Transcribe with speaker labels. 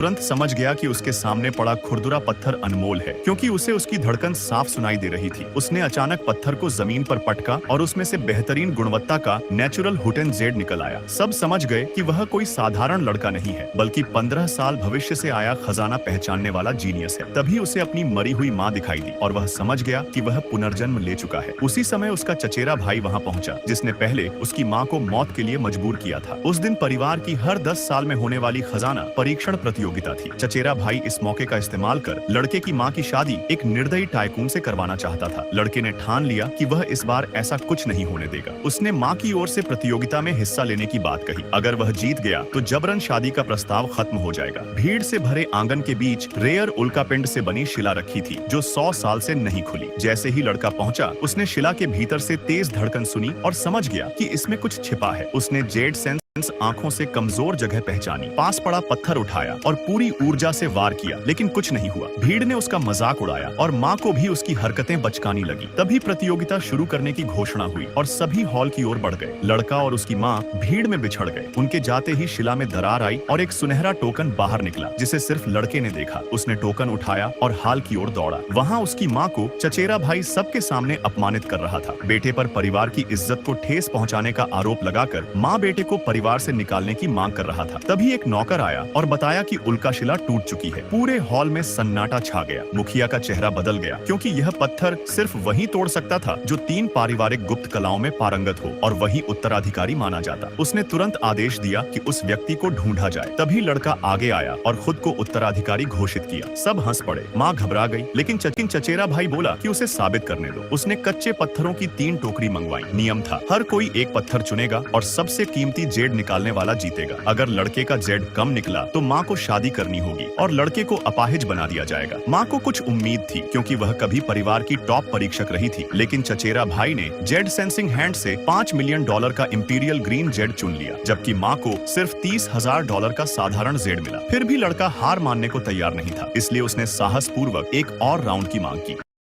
Speaker 1: तुरंत समझ गया कि उसके सामने पड़ा खुरदुरा पत्थर अनमोल है, क्योंकि उसे उसकी धड़कन साफ सुनाई दे रही थी। उसने अचानक पत्थर को जमीन पर पटका और उसमें से बेहतरीन गुणवत्ता का नेचुरल हुटेन जेड निकल आया। सब समझ गए कि वह कोई साधारण लड़का नहीं है, बल्कि 15 साल भविष्य से आया खजाना पहचानने वाला जीनियस है। तभी उसे अपनी मरी हुई माँ दिखाई दी और वह समझ गया कि वह पुनर्जन्म ले चुका है। उसी समय उसका चचेरा भाई वहाँ पहुंचा, जिसने पहले उसकी माँ को मौत के लिए मजबूर किया था। उस दिन परिवार की हर 10 साल में होने वाली खजाना परीक्षण प्रतियोगिता थी। चचेरा भाई इस मौके का इस्तेमाल कर लड़के की माँ की शादी एक निर्दयी टाइकून से करवाना चाहता था। लड़के ने ठान लिया कि वह इस बार ऐसा कुछ नहीं होने देगा। उसने माँ की ओर से प्रतियोगिता में हिस्सा लेने की बात कही। अगर वह जीत गया तो जबरन शादी का प्रस्ताव खत्म हो जाएगा। भीड़ से भरे आंगन के बीच रेयर उल्कापिंड से बनी शिला रखी थी, जो 100 साल से नहीं खुली। जैसे ही लड़का पहुंचा, उसने शिला के भीतर से तेज धड़कन सुनी और समझ गया कि इसमें कुछ छिपा है। उसने जेड सेंस आंखों से कमजोर जगह पहचानी, पास पड़ा पत्थर उठाया और पूरी ऊर्जा से वार किया, लेकिन कुछ नहीं हुआ। भीड़ ने उसका मजाक उड़ाया और माँ को भी उसकी हरकतें बचकानी लगी। तभी प्रतियोगिता शुरू करने की घोषणा हुई और सभी हॉल की ओर बढ़ गए। लड़का और उसकी माँ भीड़ में बिछड़ गए। उनके जाते ही शिला में दरार आई और एक सुनहरा टोकन बाहर निकला, जिसे सिर्फ लड़के ने देखा। उसने टोकन उठाया और हाल की ओर दौड़ा। वहाँ उसकी माँ को चचेरा भाई सबके सामने अपमानित कर रहा था। बेटे पर परिवार की इज्जत को ठेस पहुँचाने का आरोप लगाकर माँ बेटे को परिवार से निकालने की मांग कर रहा था। तभी एक नौकर आया और बताया कि उल्का शिला टूट चुकी है। पूरे हॉल में सन्नाटा छा गया। मुखिया का चेहरा बदल गया, क्योंकि यह पत्थर सिर्फ वही तोड़ सकता था जो 3 पारिवारिक गुप्त कलाओं में पारंगत हो और वही उत्तराधिकारी माना जाता। उसने तुरंत आदेश दिया कि उस व्यक्ति को ढूंढा जाए। तभी लड़का आगे आया और खुद को उत्तराधिकारी घोषित किया। सब हंस पड़े। माँ घबरा गई, लेकिन चचेरा भाई बोला कि उसे साबित करने दो। उसने कच्चे पत्थरों की 3 टोकरी मंगवाई। नियम था, हर कोई एक पत्थर चुनेगा और सबसे कीमती जेड निकालने वाला जीतेगा। अगर लड़के का जेड कम निकला तो माँ को शादी करनी होगी और लड़के को अपाहिज बना दिया जाएगा। माँ को कुछ उम्मीद थी, क्योंकि वह कभी परिवार की टॉप परीक्षक रही थी, लेकिन चचेरा भाई ने जेड सेंसिंग हैंड से $5 मिलियन का इंपीरियल ग्रीन जेड चुन लिया, जबकि माँ को सिर्फ $30,000 का साधारण जेड मिला। फिर भी लड़का हार मानने को तैयार नहीं था, इसलिए उसने साहस पूर्वक एक और राउंड की मांग की।